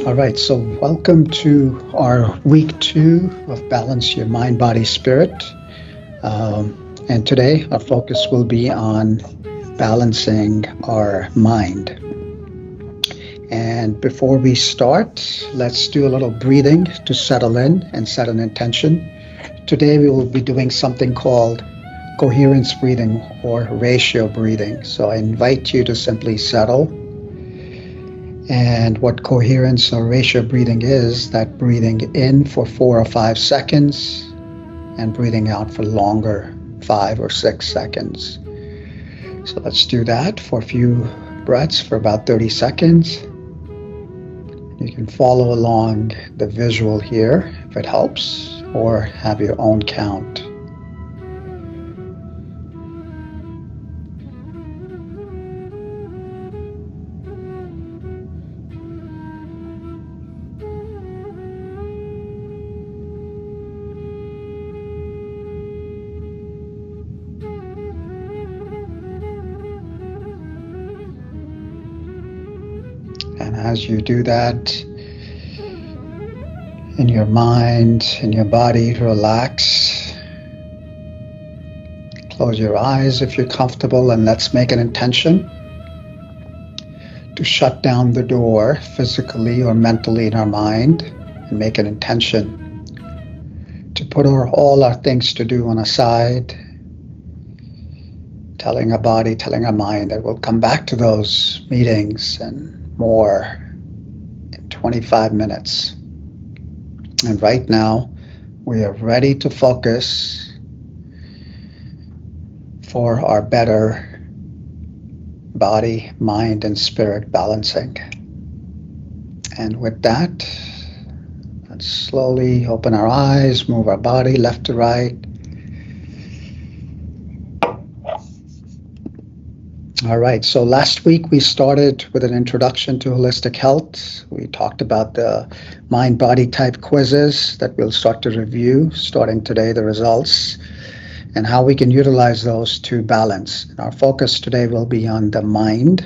All right, so welcome to our week 2 of Balance Your Mind, Body, Spirit. And today our focus will be on balancing our mind. And before we start, let's do a little breathing to settle in and set an intention. Today we will be doing something called coherence breathing or ratio breathing. So I invite you to simply settle. And what coherence or ratio breathing is, that breathing in for 4 or 5 seconds and breathing out for longer, 5 or 6 seconds. So let's do that for a few breaths for about 30 seconds. You can follow along the visual here if it helps, or have your own count. And as you do that, in your mind, in your body, relax. Close your eyes if you're comfortable, and let's make an intention to shut down the door physically or mentally in our mind, and make an intention to put all our things to do on a side, telling our body, telling our mind that we'll come back to those meetings and more in 25 minutes. And right now, we are ready to focus for our better body, mind, and spirit balancing. And with that, let's slowly open our eyes, move our body left to right. All right, so last week we started with an introduction to holistic health. We talked about the mind-body type quizzes that we'll start to review, starting today, the results, and how we can utilize those to balance. And our focus today will be on the mind.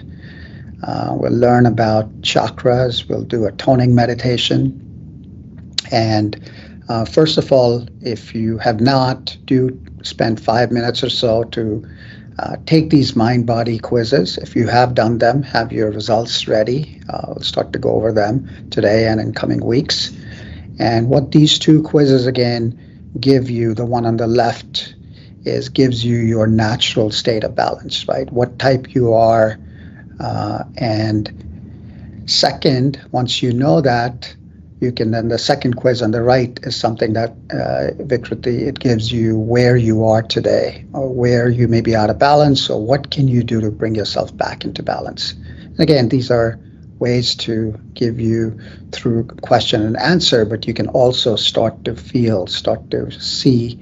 We'll learn about chakras, we'll do a toning meditation. And first of all, if you have not, do spend 5 minutes or so to take these mind-body quizzes. If you have done them, have your results ready. We'll start to go over them today and in coming weeks. And what these two quizzes again give you, the one on the left gives you your natural state of balance, right? What type you are. And second, once you know that, you can then, the second quiz on the right is something that Vikriti, it gives you where you are today, or where you may be out of balance, or what can you do to bring yourself back into balance. And again, these are ways to give you through question and answer, but you can also start to feel, start to see,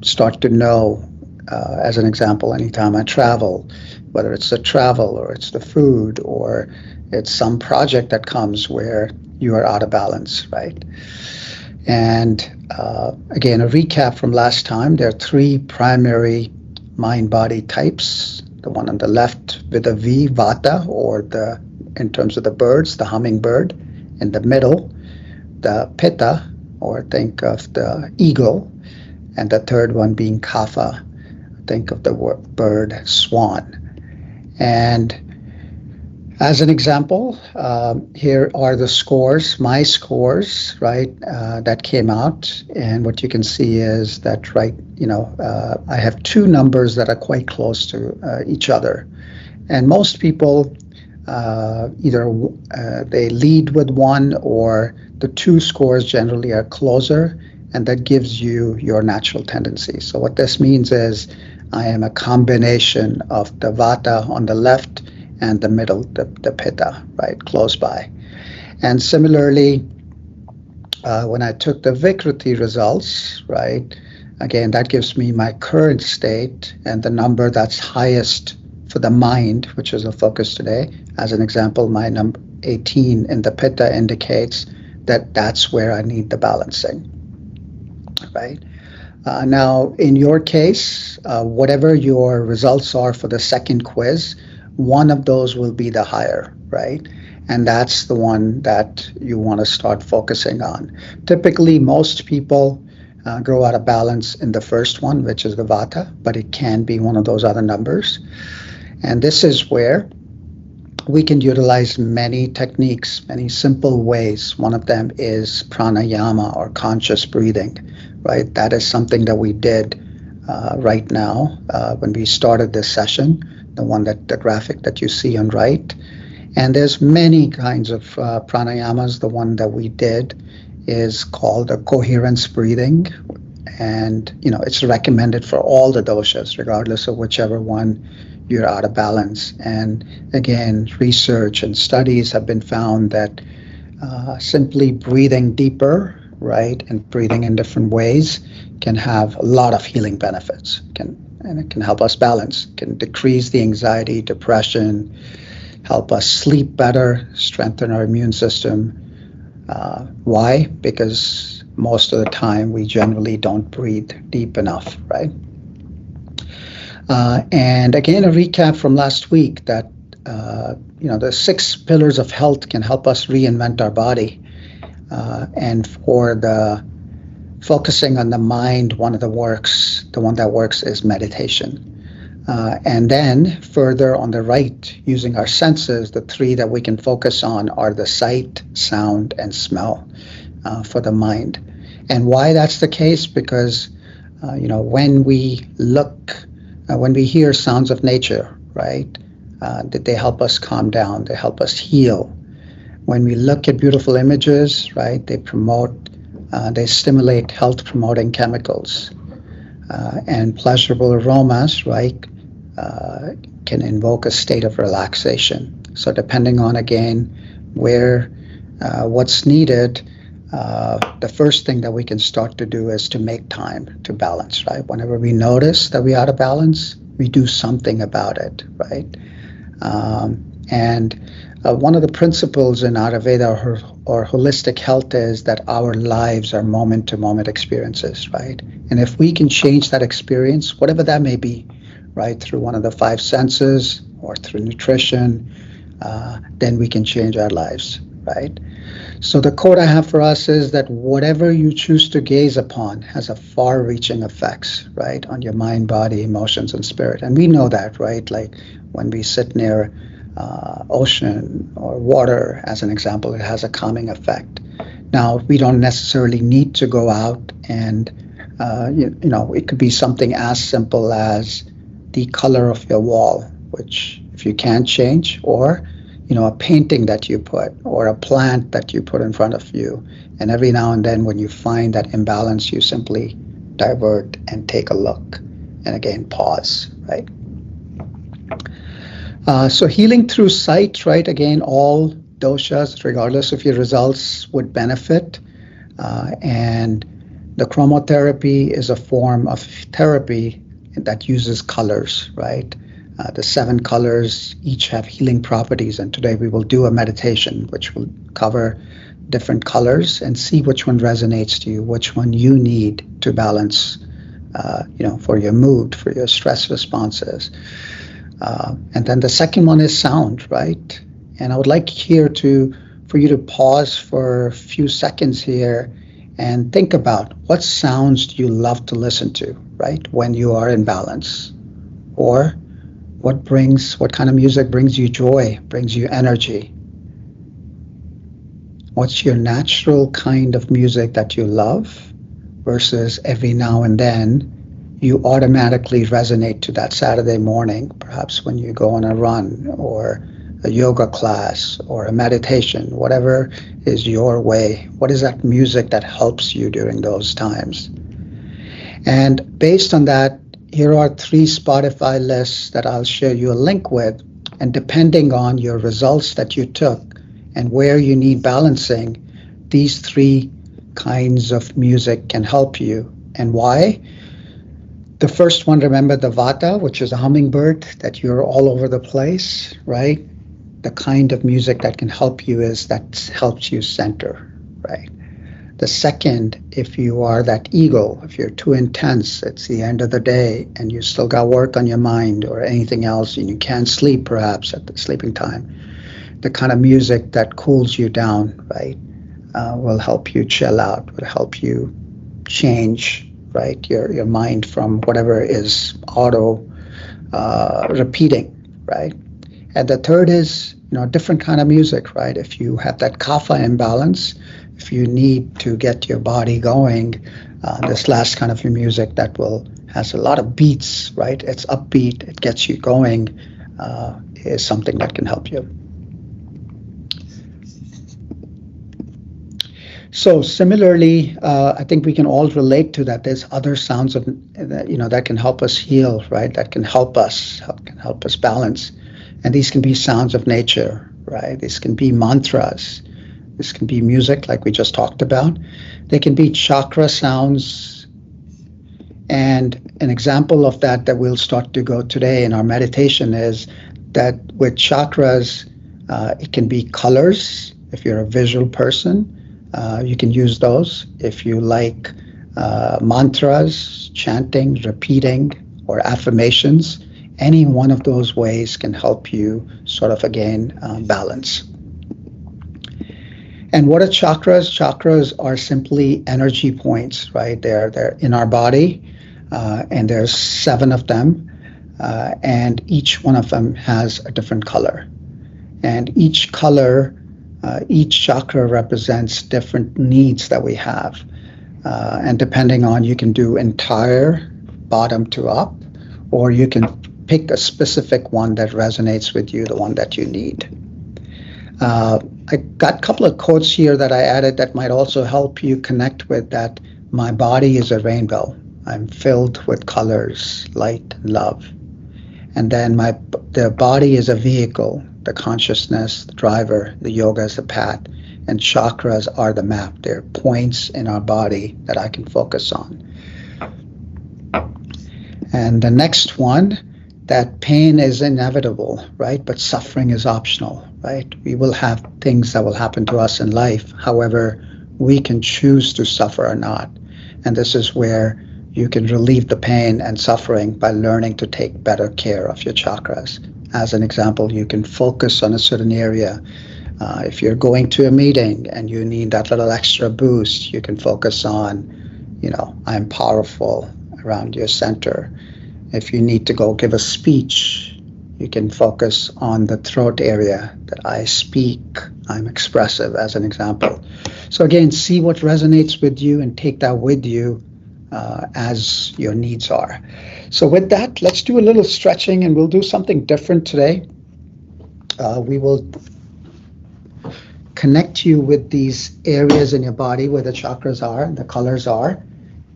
start to know. As an example, anytime I travel, whether it's the travel or it's the food or it's some project that comes where you are out of balance, right? And again, a recap from last time, there are 3 primary mind-body types. The one on the left with a V, Vata, or in terms of the birds, the hummingbird. In the middle, the Pitta, or think of the eagle. And the third one being Kapha, think of the bird swan. And as an example, here are the scores, my scores, right, that came out. And what you can see is that, right, I have 2 numbers that are quite close to each other. And most people either they lead with 1, or the 2 scores generally are closer, and that gives you your natural tendency. So what this means is I am a combination of the Vata on the left and the middle, the Pitta, right, close by. And similarly, when I took the Vikriti results, right, again, that gives me my current state and the number that's highest for the mind, which is a focus today. As an example, my number 18 in the Pitta indicates that that's where I need the balancing, right? Now, in your case, whatever your results are for the second quiz, one of those will be the higher, right? And that's the one that you want to start focusing on. Typically, most people grow out of balance in the first one, which is the vata, but it can be one of those other numbers. And this is where we can utilize many techniques, many simple ways. One of them is pranayama or conscious breathing, right? That is something that we did right now when we started this session, the graphic that you see on right. And there's many kinds of pranayamas. The one that we did is called a coherence breathing. And, it's recommended for all the doshas, regardless of whichever one you're out of balance. And again, research and studies have been found that simply breathing deeper, right, and breathing in different ways can have a lot of healing benefits. And it can help us balance, can decrease the anxiety, depression, help us sleep better, strengthen our immune system. Why? Because most of the time we generally don't breathe deep enough, right? And again, a recap from last week that, the 6 pillars of health can help us reinvent our body. And for the focusing on the mind, the one that works is meditation. And then further on the right, using our senses, the 3 that we can focus on are the sight, sound, and smell for the mind. And why that's the case? Because, when we when we hear sounds of nature, right, that they help us calm down, they help us heal. When we look at beautiful images, right, they stimulate health-promoting chemicals. And pleasurable aromas, right, can invoke a state of relaxation. So depending on, again, what's needed, the first thing that we can start to do is to make time to balance, right? Whenever we notice that we're out of balance, we do something about it, right? And one of the principles in Ayurveda or holistic health is that our lives are moment-to-moment experiences, right? And if we can change that experience, whatever that may be, right, through one of the 5 senses or through nutrition, then we can change our lives, right? So the quote I have for us is that whatever you choose to gaze upon has a far-reaching effects, right, on your mind, body, emotions, and spirit. And we know that, right? Like when we sit near ocean or water, as an example, it has a calming effect. Now, we don't necessarily need to go out and, it could be something as simple as the color of your wall, which if you can't change, or, a painting that you put, or a plant that you put in front of you. And every now and then when you find that imbalance, you simply divert and take a look. And again, pause, right? So healing through sight, right? Again, all doshas, regardless of your results, would benefit. And the chromotherapy is a form of therapy that uses colors, right? The 7 colors each have healing properties. And today we will do a meditation which will cover different colors and see which one resonates to you, which one you need to balance, for your mood, for your stress responses. And then the second one is sound, right? And I would like for you to pause for a few seconds here and think about what sounds do you love to listen to, right, when you are in balance? Or what kind of music brings you joy, brings you energy? What's your natural kind of music that you love versus every now and then you automatically resonate to that Saturday morning, perhaps when you go on a run or a yoga class or a meditation, whatever is your way. What is that music that helps you during those times? And based on that, here are 3 Spotify lists that I'll share you a link with. And depending on your results that you took and where you need balancing, these 3 kinds of music can help you. And why? The first one, remember the vata, which is a hummingbird, that you're all over the place, right? The kind of music that can help you helps you center, right? The second, if you are that eagle, if you're too intense, it's the end of the day and you still got work on your mind or anything else and you can't sleep perhaps at the sleeping time, the kind of music that cools you down, right? Will help you chill out, will help you change, right? Your mind from whatever is auto repeating, right? And the third is, different kind of music, right? If you have that kapha imbalance, if you need to get your body going, this last kind of music that has a lot of beats, right? It's upbeat, it gets you going, is something that can help you. So similarly, I think we can all relate to that. There's other sounds of that can help us heal, right? That can help us balance, and these can be sounds of nature, right? These can be mantras. This can be music, like we just talked about. They can be chakra sounds, and an example of that we'll start to go today in our meditation is that with chakras, it can be colors. If you're a visual person, you can use those. If you like mantras, chanting, repeating, or affirmations, any one of those ways can help you sort of, again, balance. And what are chakras? Chakras are simply energy points, right? They're in our body, and there's 7 of them, and each one of them has a different color. And each color, each chakra represents different needs that we have. And depending on, you can do entire bottom to up, or you can pick a specific one that resonates with you, the one that you need. I got a couple of quotes here that I added that might also help you connect with that. My body is a rainbow. I'm filled with colors, light, and love. And then the body is a vehicle, the consciousness, the driver, the yoga is the path, and chakras are the map. They're points in our body that I can focus on. And the next one, that pain is inevitable, right? But suffering is optional, right? We will have things that will happen to us in life. However, we can choose to suffer or not. And this is where you can relieve the pain and suffering by learning to take better care of your chakras. As an example, you can focus on a certain area. If you're going to a meeting and you need that little extra boost, you can focus on, I'm powerful, around your center. If you need to go give a speech, you can focus on the throat area, that I speak, I'm expressive, as an example. So again, see what resonates with you and take that with you as your needs are. So with that, let's do a little stretching, and we'll do something different today. We will connect you with these areas in your body where the chakras are and the colors are,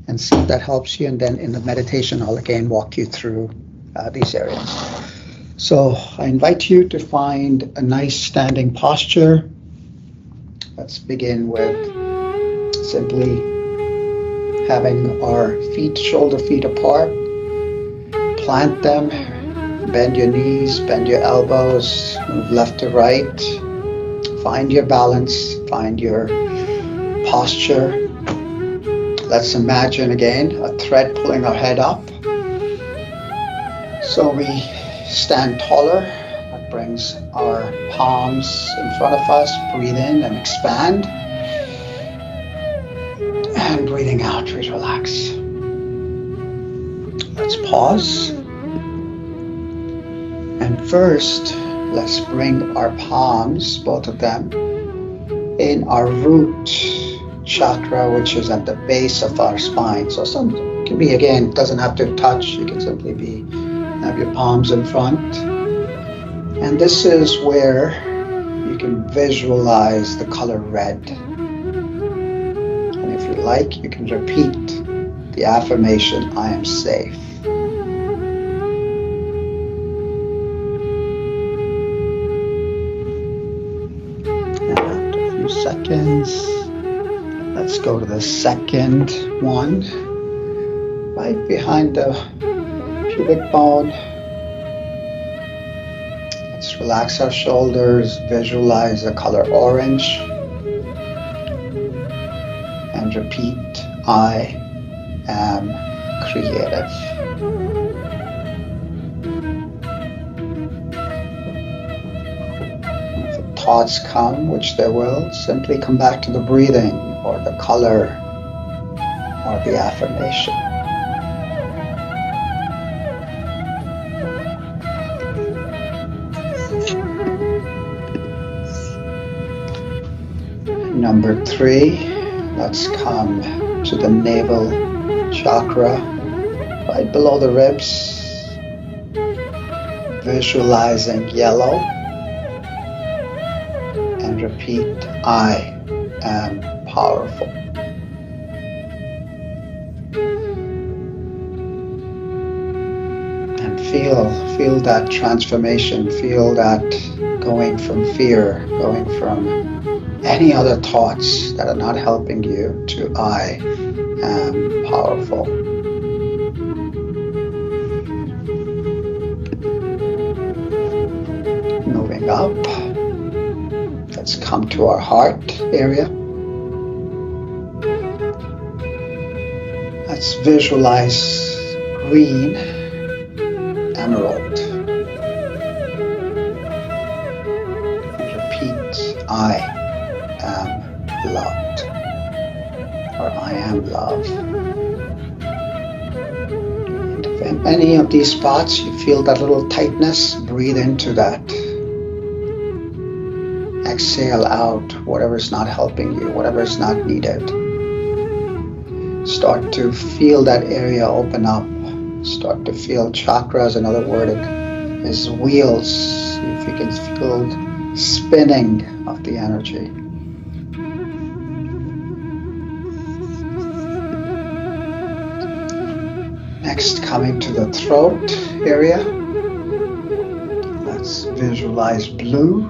and see if that helps you. And then in the meditation, I'll again walk you through these areas. So I invite you to find a nice standing posture. Let's begin with simply having our shoulder feet apart. Plant them, bend your knees, bend your elbows, move left to right. Find your balance, find your posture. Let's imagine again a thread pulling our head up. So we stand taller. That brings our palms in front of us. Breathe in and expand. And breathing out, we relax. Let's pause. And first, let's bring our palms, both of them, in our root chakra, which is at the base of our spine. So some can be, again, it doesn't have to touch. You can simply have your palms in front. And this is where you can visualize the color red. And if you like, you can repeat the affirmation, I am safe. And after a few seconds, let's go to the second one, right behind the pubic bone. Let's relax our shoulders, visualize the color orange, and repeat, I am creative. At the thoughts come, which they will, simply come back to the breathing or the color or the affirmation. Number 3, let's come to the navel chakra, right below the ribs, visualizing yellow, and repeat, I am powerful. And feel that transformation, feel that going from fear, going from any other thoughts that are not helping you to I am powerful. Moving up, let's come to our heart area. Let's visualize green emerald. And repeat, I am loved, or I am love. And if in any of these spots you feel that little tightness, breathe into that. Exhale out whatever is not helping you, whatever is not needed. Start to feel that area open up. Start to feel chakras, another word is wheels. If you can feel spinning of the energy. Next, coming to the throat area. Let's visualize blue.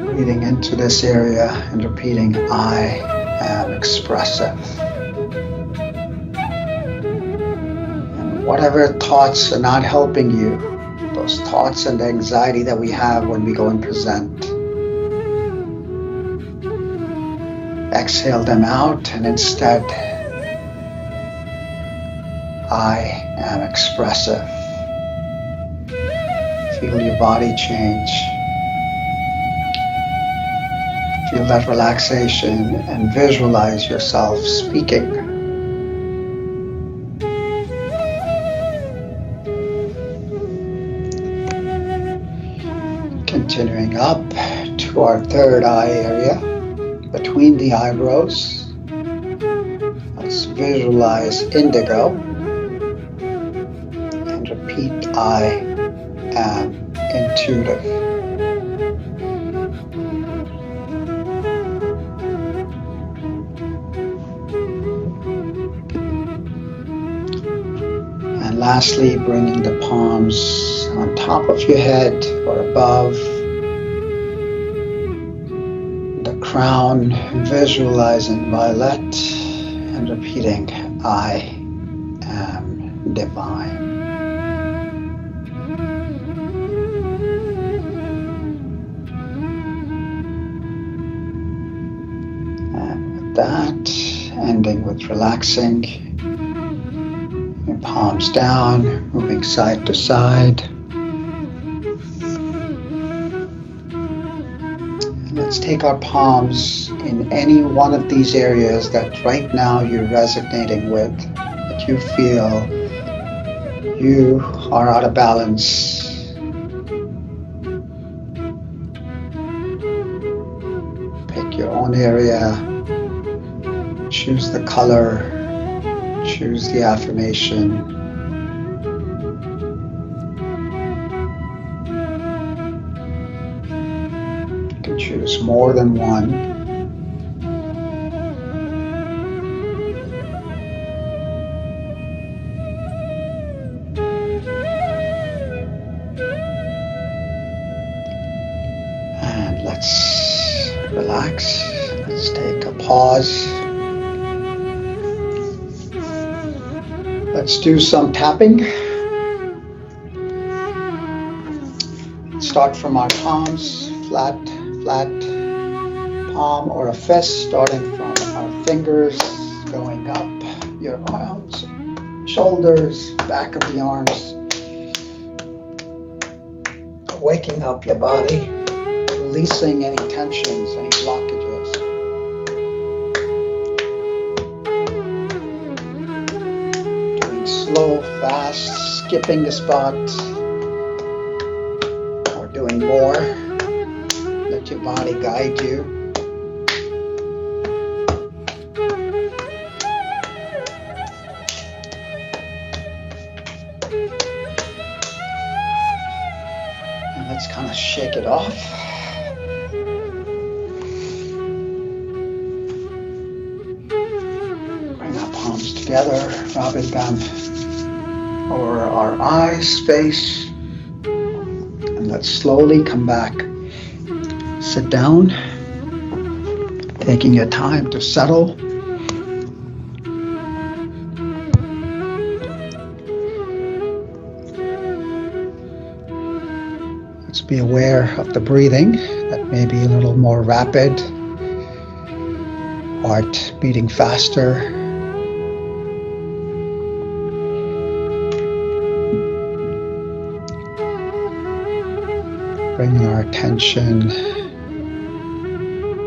Breathing into this area and repeating, I am expressive. And whatever thoughts are not helping you, those thoughts and the anxiety that we have when we go and present, exhale them out and instead, I am expressive. Feel your body change. Feel that relaxation and visualize yourself speaking. Continuing up to our third eye area, between the eyebrows. Let's visualize indigo and repeat, I am intuitive. Lastly, bringing the palms on top of your head or above the crown, visualizing violet and repeating, I am divine. And with that, ending with relaxing. Palms down, moving side to side. And let's take our palms in any one of these areas that right now you're resonating with, that you feel you are out of balance. Pick your own area, choose the color, choose the affirmation. You can choose more than one. And let's relax. Let's take a pause. Let's do some tapping. Start from our palms, flat palm or a fist, starting from our fingers, going up your arms, shoulders, back of the arms, waking up your body, releasing any tensions, any blockages. Doing slow, fast, skipping the spot, or doing more. Let your body guide you. And let's kind of shake it off. Bring our palms together, rubbing them over our eyes, face. And let's slowly come back. Sit down, taking your time to settle. Let's be aware of the breathing that may be a little more rapid, heart beating faster. Bringing our attention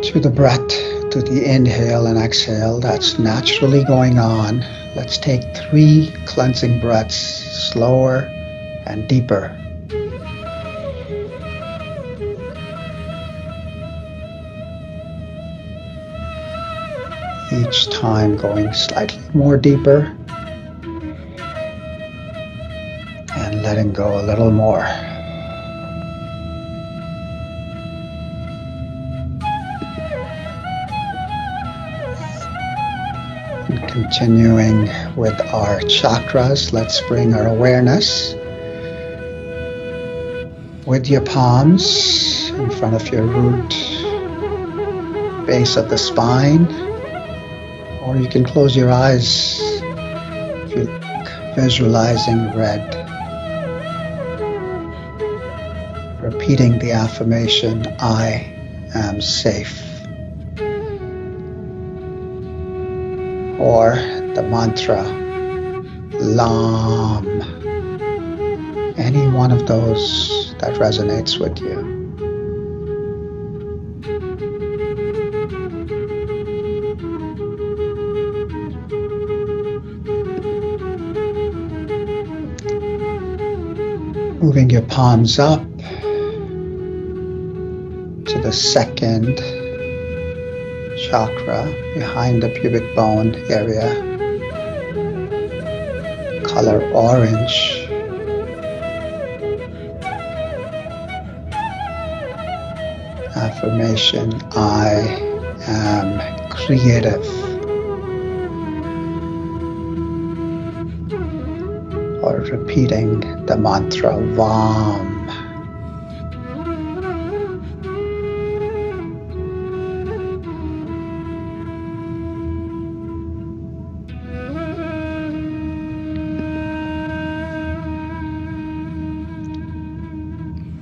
to the breath, to the inhale and exhale that's naturally going on. Let's take 3 cleansing breaths, slower and deeper. Each time going slightly more deeper and letting go a little more. And continuing with our chakras, let's bring our awareness with your palms in front of your root, base of the spine. Or you can close your eyes if you like, visualizing red. Repeating the affirmation, I am safe. Or the mantra, Lam. Any one of those that resonates with you. Moving your palms up to the second chakra behind the pubic bone area, color orange. Affirmation, I am creative. Or repeating the mantra Vam.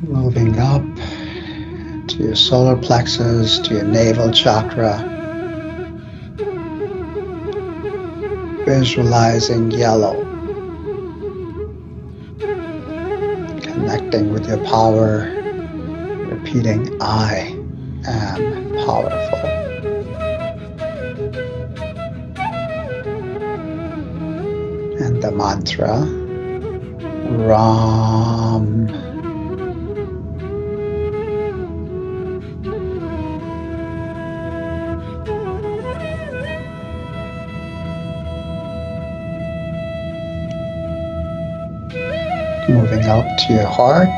Moving up to your solar plexus, to your navel chakra. Visualizing yellow. Connecting with your power, repeating, I am powerful. And the mantra, Ram. Moving up to your heart,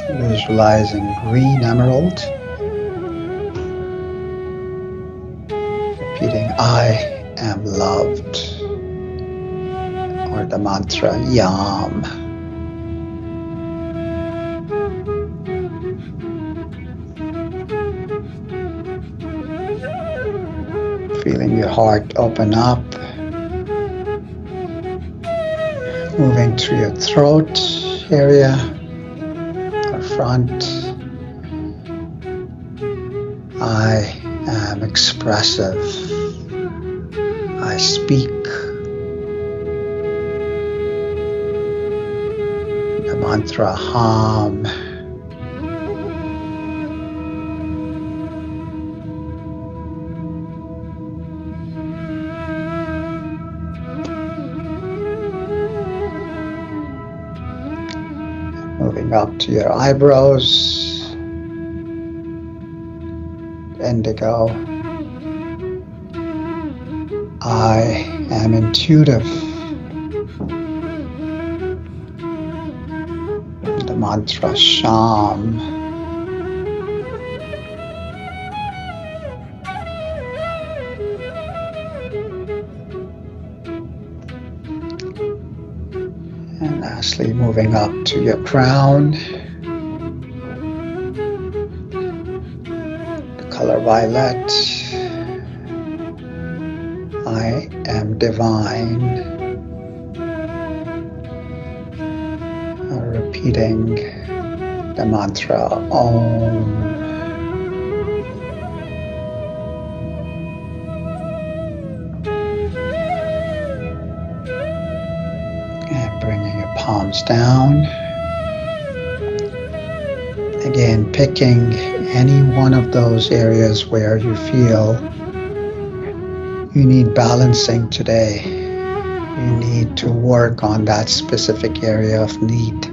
visualizing green emerald, repeating I am loved, or the mantra Yam. Feeling your heart open up. Moving through your throat area, or front. I am expressive. I speak. mantra hum. Moving up to your eyebrows, indigo. I am intuitive. The mantra Sham. And lastly, moving up to your crown, the color violet. I am divine. Repeating the mantra Om. And bringing your palms down. Again, picking any one of those areas where you feel you need balancing today. You need to work on that specific area of need.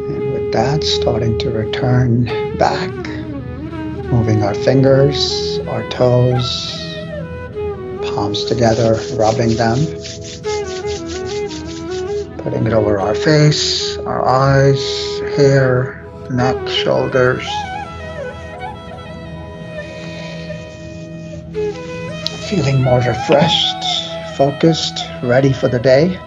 And with that, starting to return back, moving our fingers, our toes, palms together, rubbing them, putting it over our face, our eyes, hair, neck, shoulders. Feeling more refreshed, focused, ready for the day.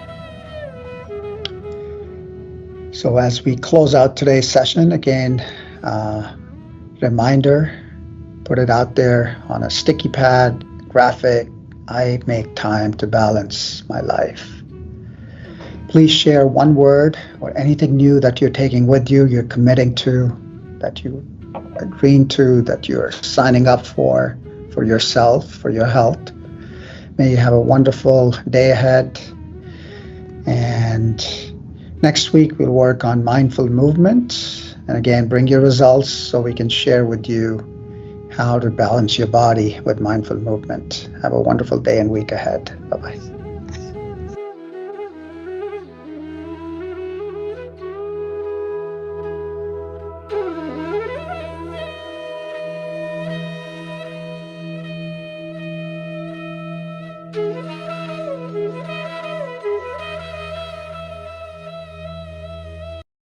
So as we close out today's session, again, reminder, put it out there on a sticky pad, graphic. I make time to balance my life. Please share one word or anything new that you're taking with you, you're committing to, that you agreeing to, that you're signing up for yourself, for your health. May you have a wonderful day ahead. And next week, we'll work on mindful movement. And again, bring your results so we can share with you how to balance your body with mindful movement. Have a wonderful day and week ahead. Bye-bye.